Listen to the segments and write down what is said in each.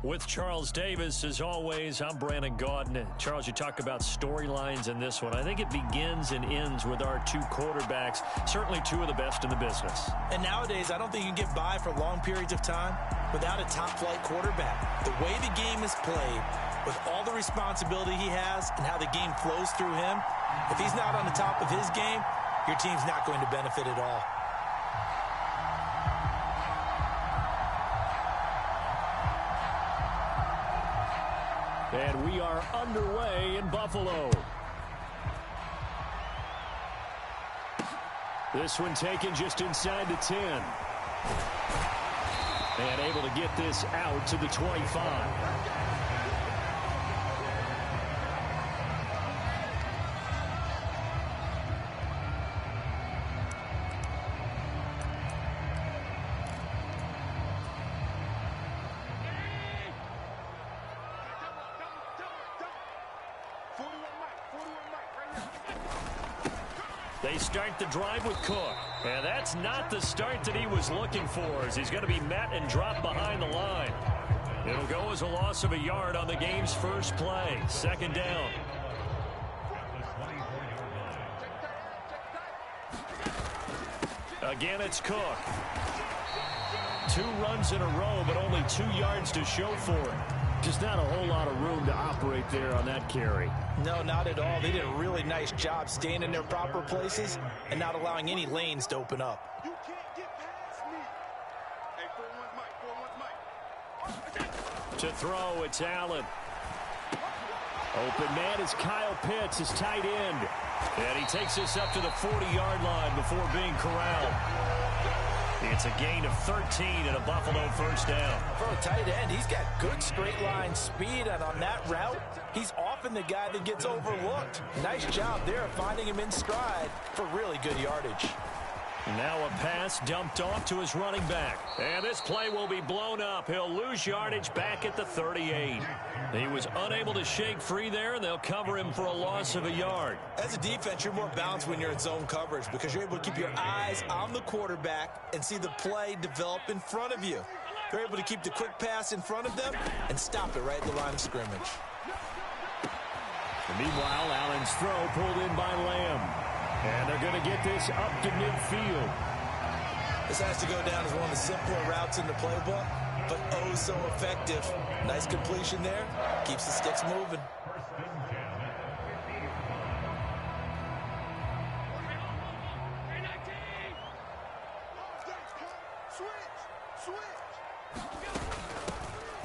With Charles Davis, as always, I'm Brandon Gaudin. Charles, you talk about storylines in this one. I think it begins and ends with our two quarterbacks, certainly two of the best in the business. And nowadays, I don't think you can get by for long periods of time without a top-flight quarterback. The way the game is played, with all the responsibility he has and how the game flows through him, if he's not on the top of his game, your team's not going to benefit at all. And we are underway in Buffalo. This one taken just inside the 10. And able to get this out to the 25. They start the drive with Cook. And that's not the start that he was looking for, as he's going to be met and dropped behind the line. It'll go as a loss of a yard on the game's first play. Second down. Again, it's Cook. 2 runs in a row, but only 2 yards to show for it. Just not a whole lot of room to operate there on that carry. No, not at all. They did a really nice job staying in their proper places and not allowing any lanes to open up. You can't get past me. Hey, 4-1's Mike. To throw, it's Allen. Open man is Kyle Pitts, his tight end. And he takes this up to the 40-yard line before being corralled. It's a gain of 13 and a Buffalo first down. For a tight end, he's got good straight line speed, and on that route, he's often the guy that gets overlooked. Nice job there of finding him in stride for really good yardage. Now a pass dumped off to his running back. And this play will be blown up. He'll lose yardage back at the 38. He was unable to shake free there, and they'll cover him for a loss of a yard. As a defense, you're more balanced when you're in zone coverage because you're able to keep your eyes on the quarterback and see the play develop in front of you. They're able to keep the quick pass in front of them and stop it right at the line of scrimmage. And meanwhile, Allen's throw pulled in by Lamb. And they're going to get this up to midfield. This has to go down as one of the simpler routes in the playbook, but oh so effective. Nice completion there. Keeps the sticks moving.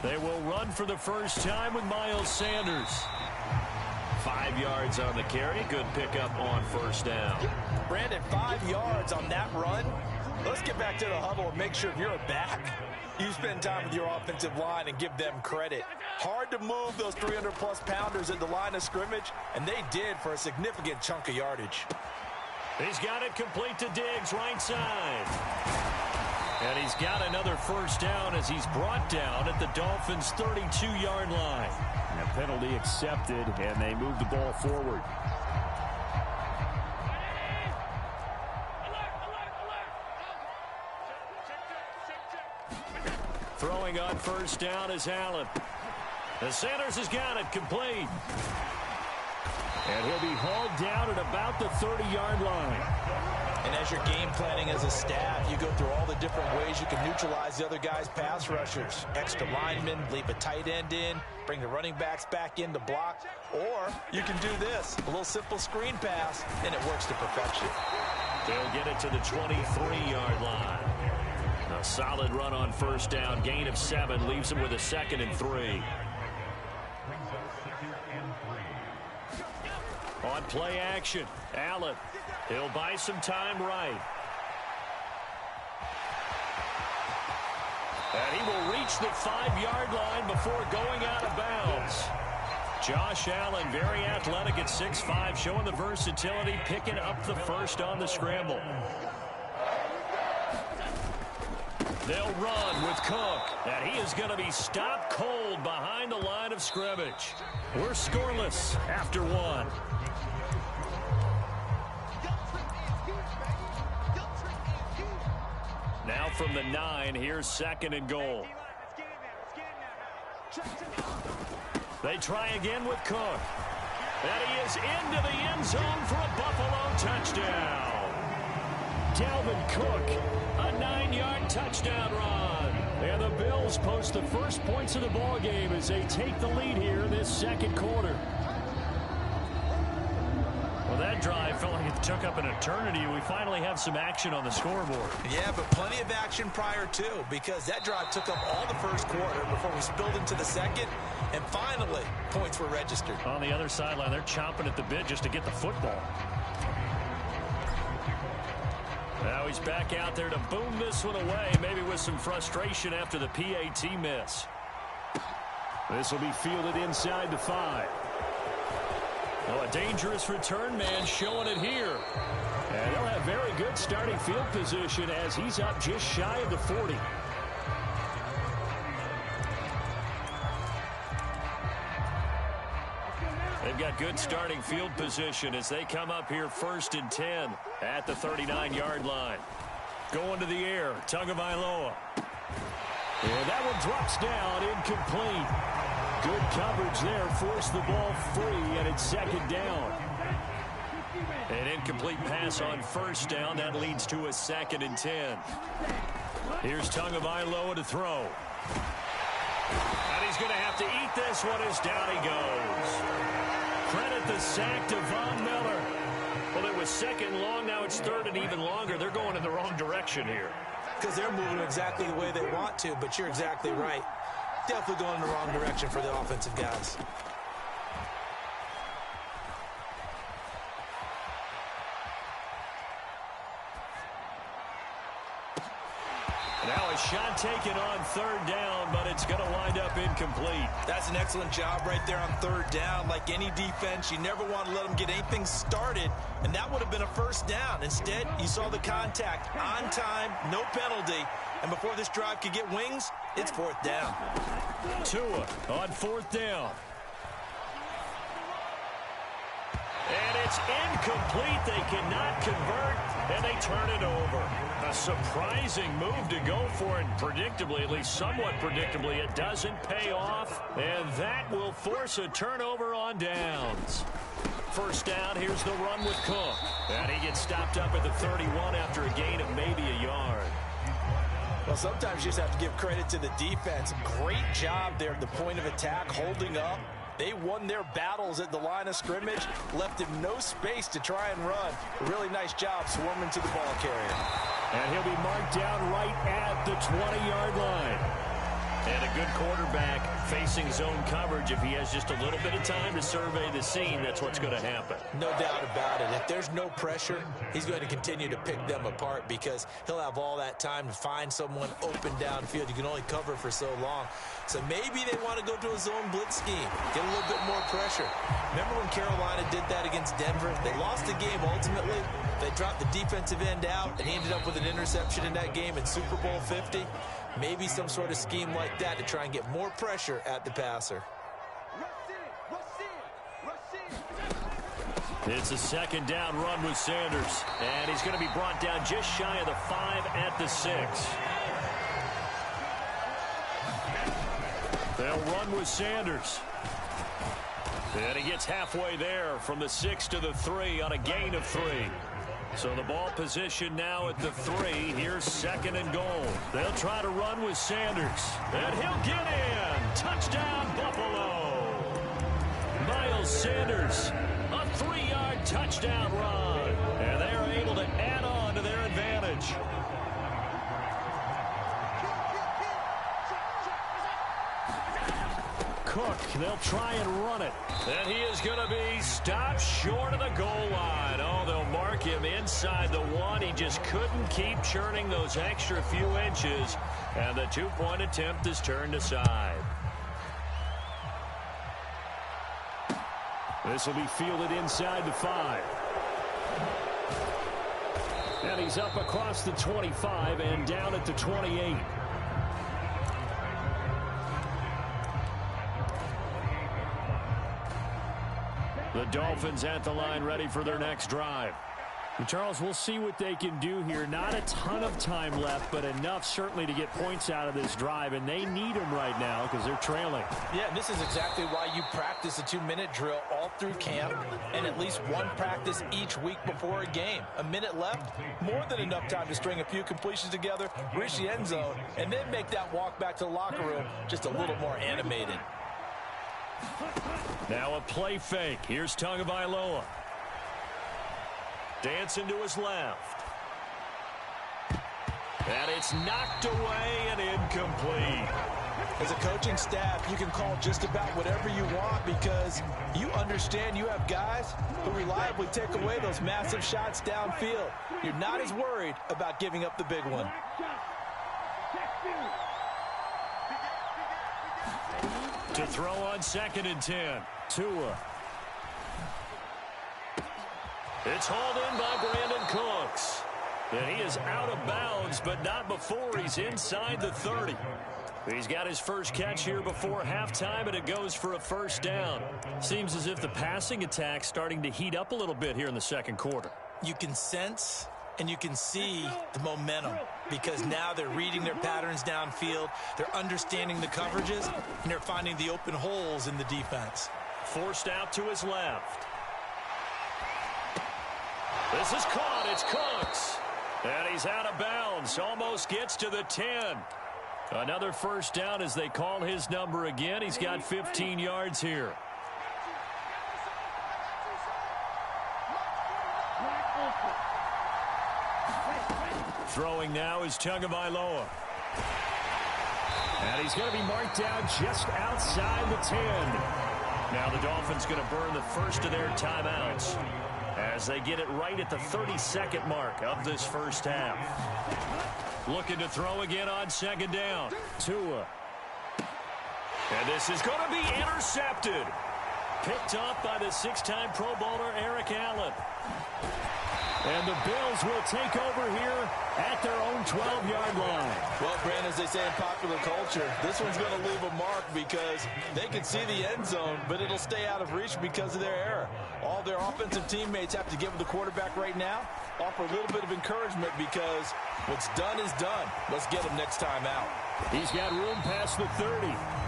They will run for the first time with Miles Sanders. 5 yards on the carry. Good pickup on first down. Brandon, 5 yards on that run. Let's get back to the huddle and make sure if you're a back, you spend time with your offensive line and give them credit. Hard to move those 300-plus pounders at the line of scrimmage, and they did for a significant chunk of yardage. He's got it complete to Diggs, right side. And he's got another first down as he's brought down at the Dolphins' 32-yard line. And a penalty accepted, and they move the ball forward. Throwing on first down is Allen. The Sanders has got it complete. And he'll be hauled down at about the 30-yard line. And as you're game planning as a staff, you go through all the different ways you can neutralize the other guy's pass rushers. Extra linemen, leave a tight end in, bring the running backs back in to block. Or you can do this, a little simple screen pass, and it works to perfection. They'll get it to the 23-yard line. A solid run on first down. Gain of 7 leaves him with a 2nd and 3. On play action, Allen. He'll buy some time right. And he will reach the 5-yard line before going out of bounds. Josh Allen, very athletic at 6'5", showing the versatility, picking up the first on the scramble. They'll run with Cook, and he is going to be stopped cold behind the line of scrimmage. We're scoreless after 1. Now from the 9, here's 2nd and goal. They try again with Cook. And he is into the end zone for a Buffalo touchdown. Dalvin Cook, a 9-yard touchdown run. And the Bills post the first points of the ball game as they take the lead here this second quarter. Well, that drive felt like it took up an eternity. We finally have some action on the scoreboard. Yeah, but plenty of action prior to, because that drive took up all the first quarter before we spilled into the second, and finally, points were registered. On the other sideline, they're chomping at the bit just to get the football. Now he's back out there to boom this one away, maybe with some frustration after the PAT miss. This will be fielded inside the 5. Oh, a dangerous return man showing it here. And he'll have very good starting field position as he's up just shy of the 40. They've got good starting field position as they come up here 1st and 10 at the 39-yard line. Going to the air, Tagovailoa. And that one drops down, incomplete. Good coverage there, forced the ball free, and it's 2nd down. An incomplete pass on 1st down. That leads to a 2nd and 10. Here's Tagovailoa to throw. And he's going to have to eat this one as down he goes. Credit the sack to Von Miller. Well, it was 2nd long, now it's 3rd and even longer. They're going in the wrong direction here. Because they're moving exactly the way they want to, but you're exactly right. Definitely going in the wrong direction for the offensive guys. Now a shot taken on 3rd down, but it's going to wind up incomplete. That's an excellent job right there on 3rd down. Like any defense, you never want to let them get anything started, and that would have been a 1st down. Instead, you saw the contact on time, no penalty, and before this drive could get wings, it's 4th down. Tua on 4th down. And it's incomplete. They cannot convert, and they turn it over. A surprising move to go for it. Predictably, at least somewhat predictably, it doesn't pay off, and that will force a turnover on downs. 1st down, here's the run with Cook. And he gets stopped up at the 31 after a gain of maybe a yard. Well, sometimes you just have to give credit to the defense. Great job there at the point of attack, holding up. They won their battles at the line of scrimmage, left him no space to try and run. A really nice job swarming to the ball carrier. And he'll be marked down right at the 20-yard line. And a good quarterback facing zone coverage. If he has just a little bit of time to survey the scene, that's what's going to happen. No doubt about it. If there's no pressure, he's going to continue to pick them apart because he'll have all that time to find someone open downfield. You can only cover for so long. So maybe they want to go to a zone blitz scheme, get a little bit more pressure. Remember when Carolina did that against Denver? They lost the game ultimately. They dropped the defensive end out, and he ended up with an interception in that game in Super Bowl 50. Maybe some sort of scheme like that to try and get more pressure at the passer. It's a 2nd down run with Sanders. And he's going to be brought down just shy of the 5 at the 6. They'll run with Sanders. And he gets halfway there from the 6 to the 3 on a gain of 3. So the ball position now at the 3. Here's 2nd and goal. They'll try to run with Sanders. And he'll get in. Touchdown, Buffalo. Miles Sanders, a 3-yard touchdown run. And they are able to add on to their advantage. Cook, they'll try and run it. And he is going to be stopped short of the goal line. Oh, they'll mark him inside the 1. He just couldn't keep churning those extra few inches. And the 2-point attempt is turned aside. This will be fielded inside the 5. And he's up across the 25 and down at the 28. The Dolphins at the line ready for their next drive. Charles, we'll see what they can do here. Not a ton of time left, but enough certainly to get points out of this drive, and they need them right now because they're trailing. Yeah, and this is exactly why you practice a 2-minute drill all through camp and at least one practice each week before a game. A minute left, more than enough time to string a few completions together, reach the end zone, and then make that walk back to the locker room just a little more animated. Now a play fake. Here's Tagovailoa. Dancing to his left. And it's knocked away and incomplete. As a coaching staff, you can call just about whatever you want because you understand you have guys who reliably take away those massive shots downfield. You're not as worried about giving up the big one. To throw on 2nd and 10. Tua. It's hauled in by Brandon Cooks. And he is out of bounds, but not before he's inside the 30. He's got his first catch here before halftime, and it goes for a first down. Seems as if the passing attack's starting to heat up a little bit here in the second quarter. You can sense and you can see the momentum because now they're reading their patterns downfield, they're understanding the coverages, and they're finding the open holes in the defense. Forced out to his left. This is caught. It's Cooks. And he's out of bounds. Almost gets to the 10. Another first down as they call his number again. He's got 15 yards here. Throwing now is Tagovailoa. And he's going to be marked down just outside the 10. Now the Dolphins going to burn the first of their timeouts as they get it right at the 32nd mark of this first half. Looking to throw again on 2nd down. Tua. And this is going to be intercepted. Picked up by the 6-time Pro Bowler Eric Allen. And the Bills will take over here at their own 12-yard line. Well, Brandon, as they say in popular culture, this one's going to leave a mark because they can see the end zone, but it'll stay out of reach because of their error. All their offensive teammates have to give the quarterback right now, offer a little bit of encouragement because what's done is done. Let's get him next time out. He's got room past the 30.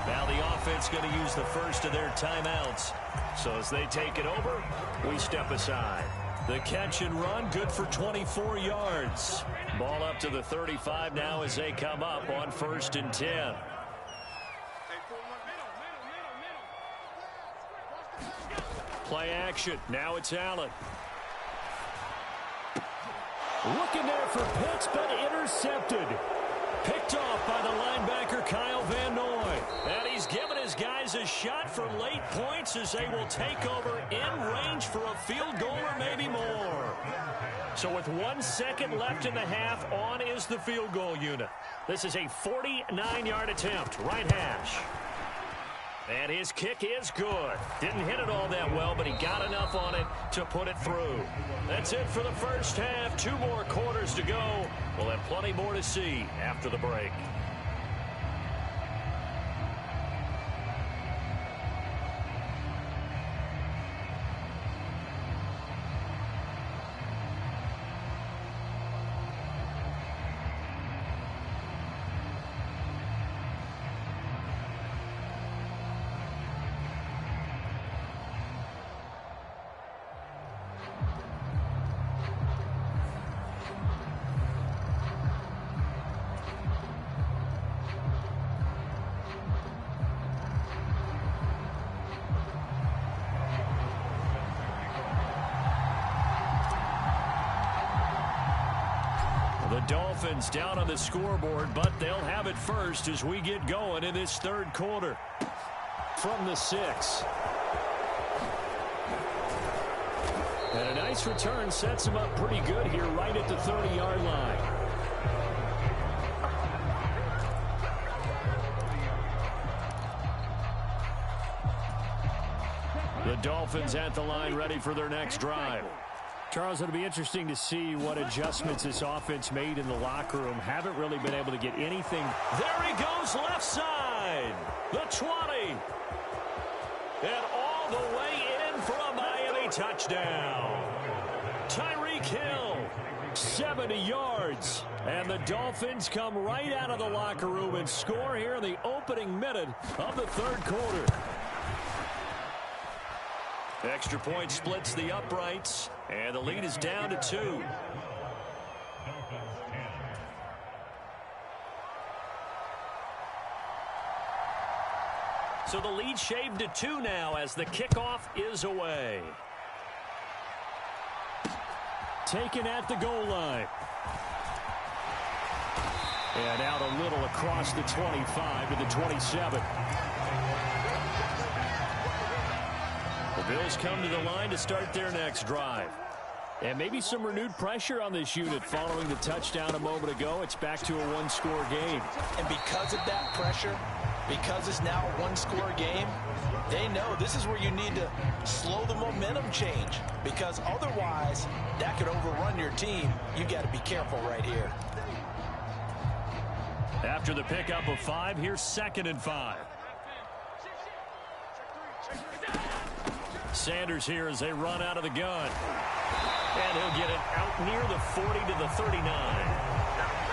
Now the offense going to use the first of their timeouts. So as they take it over, we step aside. The catch and run, good for 24 yards. Ball up to the 35 now as they come up on 1st and 10. Play action. Now it's Allen. Looking there for Pitts, but intercepted. Picked off by the linebacker Kyle Van Noy. And he's given his guys a shot for late points as they will take over in range for a field goal or maybe more. So with 1 second left in the half, on is the field goal unit. This is a 49-yard attempt, right hash. And his kick is good. Didn't hit it all that well, but he got enough on it to put it through. That's it for the first half. 2 more quarters to go. We'll have plenty more to see after the break. The Dolphins down on the scoreboard, but they'll have it first as we get going in this third quarter. From the 6. And a nice return sets him up pretty good here right at the 30-yard line. The Dolphins at the line ready for their next drive. Charles, it'll be interesting to see what adjustments this offense made in the locker room. Haven't really been able to get anything. There he goes, left side. The 20. And all the way in for a Miami touchdown. Tyreek kill. 70 yards. And the Dolphins come right out of the locker room and score here in the opening minute of the third quarter. Extra point splits the uprights, and the lead is down to 2. So the lead shaved to 2 now as the kickoff is away. Taken at the goal line. And out a little across the 25 to the 27. The Bills come to the line to start their next drive. And maybe some renewed pressure on this unit following the touchdown a moment ago. It's back to a one-score game. And because of that pressure, because it's now a one-score game, they know this is where you need to slow the momentum change, because otherwise that could overrun your team. You got to be careful right here. After the pickup of 5, here's 2nd and 5. Sanders here as they run out of the gun. And he'll get it out near the 40 to the 39.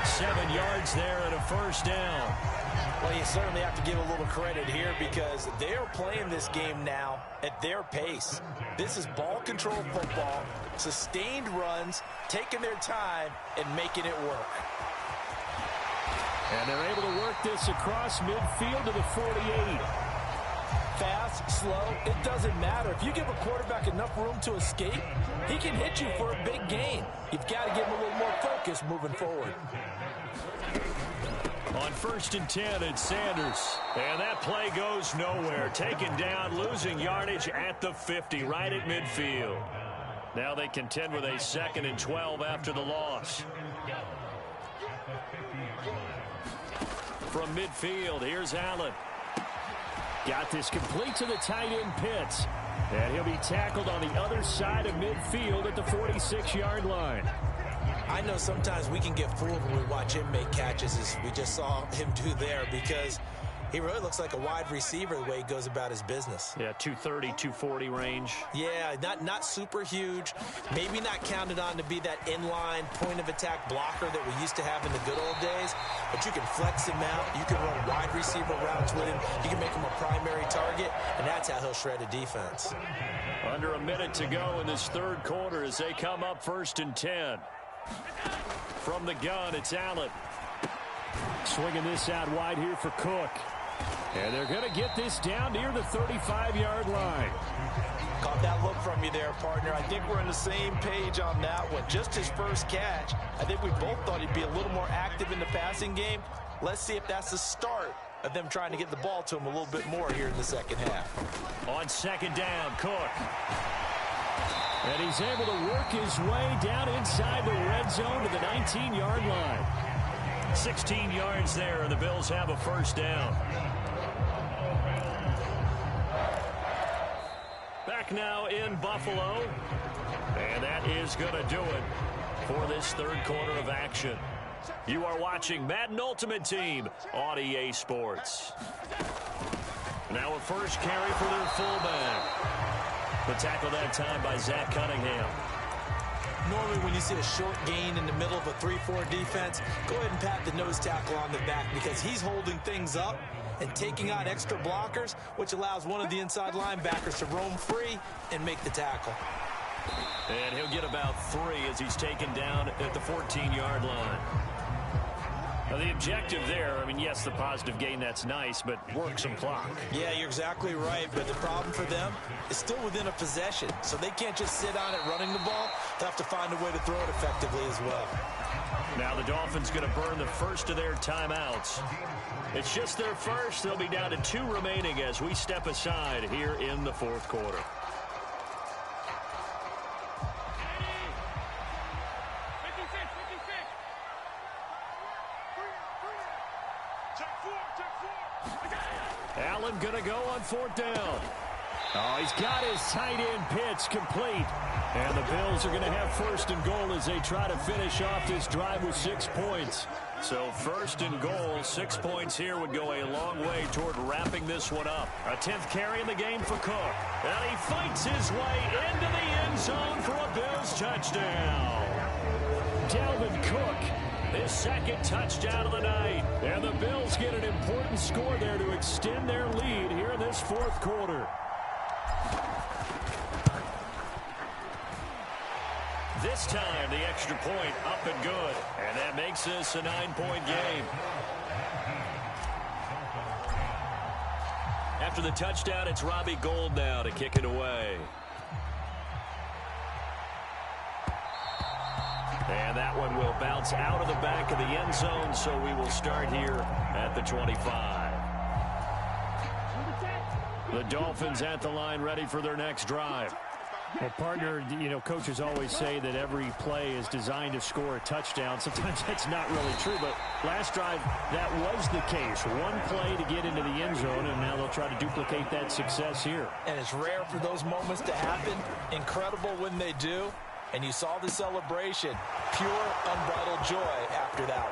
7 yards there and a first down. Well, you certainly have to give a little credit here because they're playing this game now at their pace. This is ball control football, sustained runs, taking their time, and making it work. And they're able to work this across midfield to the 48. Fast, slow, it doesn't matter. If you give a quarterback enough room to escape, he can hit you for a big gain. You've got to give him a little more focus moving forward. On 1st and 10, it's Sanders. And that play goes nowhere. Taken down, losing yardage at the 50, right at midfield. Now they contend with a 2nd and 12 after the loss. From midfield, here's Allen. Got this complete to the tight end Pitts. And he'll be tackled on the other side of midfield at the 46-yard line. I know sometimes we can get fooled when we watch him make catches, as we just saw him do there, because he really looks like a wide receiver the way he goes about his business. Yeah, 230, 240 range. Yeah, not super huge. Maybe not counted on to be that inline point-of-attack blocker that we used to have in the good old days. But you can flex him out. You can run wide receiver routes with him. You can make him a primary target, and that's how he'll shred a defense. Under a minute to go in this third quarter as they come up 1st and 10. From the gun, it's Allen. Swinging this out wide here for Cook. And they're going to get this down near the 35-yard line. Caught that look from you there, partner. I think we're on the same page on that one. Just his first catch. I think we both thought he'd be a little more active in the passing game. Let's see if that's the start of them trying to get the ball to him a little bit more here in the second half. On 2nd down, Cook. And he's able to work his way down inside the red zone to the 19-yard line. 16 yards there, and the Bills have a first down. Back now in Buffalo. And that is going to do it for this third quarter of action. You are watching Madden Ultimate Team on EA Sports. Now a first carry for their fullback. The tackle that time by Zach Cunningham. Normally when you see a short gain in the middle of a 3-4 defense, go ahead and pat the nose tackle on the back because he's holding things up and taking on extra blockers, which allows one of the inside linebackers to roam free and make the tackle. And he'll get about 3 as he's taken down at the 14-yard line. Now, the objective there, I mean, yes, the positive gain, that's nice, but work some clock. Yeah, you're exactly right, but the problem for them is still within a possession, so they can't just sit on it running the ball. They'll have to find a way to throw it effectively as well. Now the Dolphins going to burn the first of their timeouts. It's just their first. They'll be down to 2 remaining as we step aside here in the fourth quarter. Allen going to go on 4th down. Oh, he's got his tight end pitch complete. And the Bills are going to have first and goal as they try to finish off this drive with 6 points. So first and goal, 6 points here would go a long way toward wrapping this one up. A 10th carry in the game for Cook. And he fights his way into the end zone for a Bills touchdown. Dalvin Cook, his second touchdown of the night. And the Bills get an important score there to extend their lead here in this fourth quarter. This time, the extra point up and good. And that makes this a 9-point game. After the touchdown, it's Robbie Gould now to kick it away. And that one will bounce out of the back of the end zone, so we will start here at the 25. The Dolphins at the line ready for their next drive. Well, partner, coaches always say that every play is designed to score a touchdown. Sometimes that's not really true, but last drive, that was the case. One play to get into the end zone, and now they'll try to duplicate that success here. And it's rare for those moments to happen. Incredible when they do. And you saw the celebration. Pure, unbridled joy after that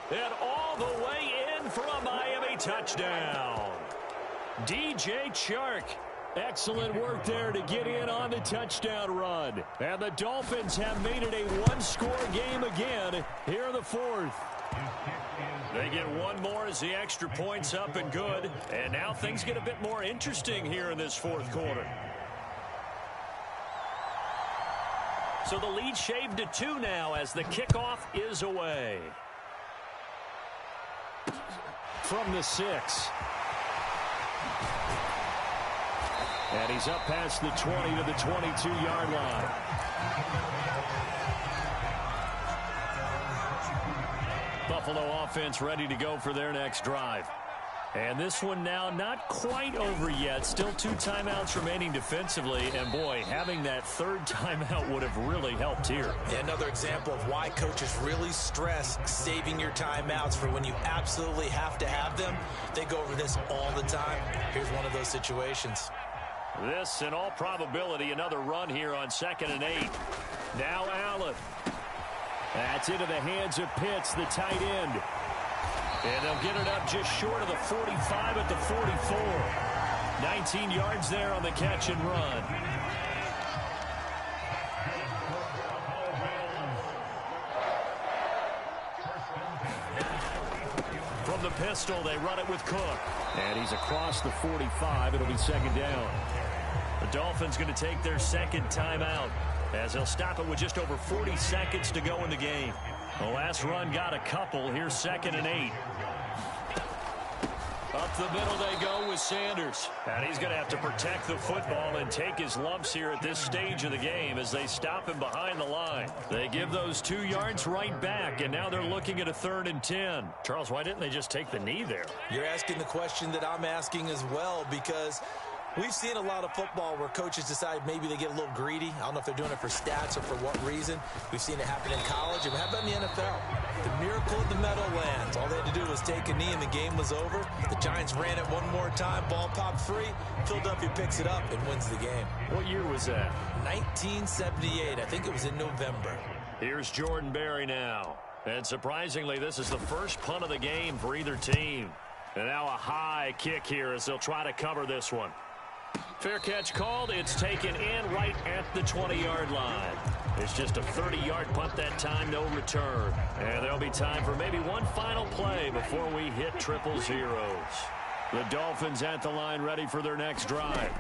one. And all the way in for a Miami touchdown. DJ Chark. Excellent work there to get in on the touchdown run. And the Dolphins have made it a one-score game again here in the fourth. They get one more as the extra point's up and good. And now things get a bit more interesting here in this fourth quarter. So the lead shaved to 2 now as the kickoff is away. From the 6. And he's up past the 20 to the 22-yard line. Buffalo offense ready to go for their next drive. And this one now not quite over yet. Still 2 timeouts remaining defensively. And, boy, having that third timeout would have really helped here. Yeah, another example of why coaches really stress saving your timeouts for when you absolutely have to have them. They go over this all the time. Here's one of those situations. This, in all probability, another run here on 2nd and 8. Now Allen. That's into the hands of Pitts, the tight end. And they'll get it up just short of the 45 at the 44. 19 yards there on the catch and run. From the pistol, they run it with Cook. And he's across the 45. It'll be 2nd down. The Dolphins going to take their second timeout as they'll stop it with just over 40 seconds to go in the game. The last run got a couple. Here's 2nd and 8. Up the middle they go with Sanders. And he's going to have to protect the football and take his lumps here at this stage of the game as they stop him behind the line. They give those 2 yards right back, and now they're looking at a 3rd and 10. Charles, why didn't they just take the knee there? You're asking the question that I'm asking as well, because we've seen a lot of football where coaches decide maybe they get a little greedy. I don't know if they're doing it for stats or for what reason. We've seen it happen in college. And how about in the NFL? The miracle of the Meadowlands. All they had to do was take a knee and the game was over. The Giants ran it one more time. Ball popped free. Philadelphia picks it up and wins the game. What year was that? 1978. I think it was in November. Here's Jordan Berry now. And surprisingly, this is the first punt of the game for either team. And now a high kick here as they'll try to cover this one. Fair catch called. It's taken in right at the 20-yard line. It's just a 30-yard punt that time, no return. And there'll be time for maybe one final play before we hit triple zeros. The Dolphins at the line ready for their next drive.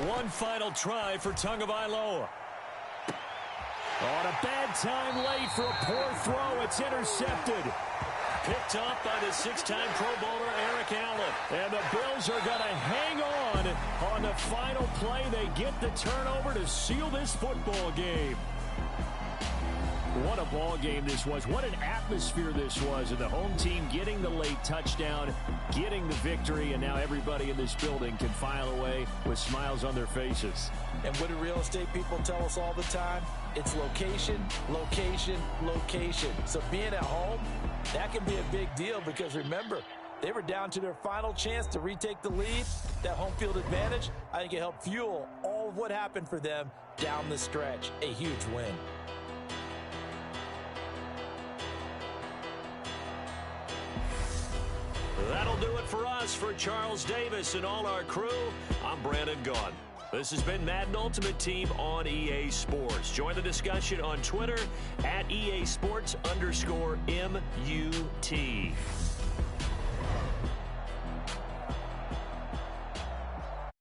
One final try for Tagovailoa. On a bad time late for a poor throw. It's intercepted. Picked up by the 6-time Pro Bowler Eric Allen. And the Bills are going to hang on the final play. They get the turnover to seal this football game. What a ball game this was. What an atmosphere this was. And the home team getting the late touchdown, getting the victory, and now everybody in this building can file away with smiles on their faces. And what do real estate people tell us all the time? It's location, location, location. So being at home, that can be a big deal because remember, They were down to their final chance to retake the lead. That home field advantage, I think it helped fuel all of what happened for them down the stretch. A huge win. That'll do it for us. For Charles Davis and all our crew, I'm Brandon Gaughan. This has been Madden Ultimate Team on EA Sports. Join the discussion on Twitter at EA Sports_MUT.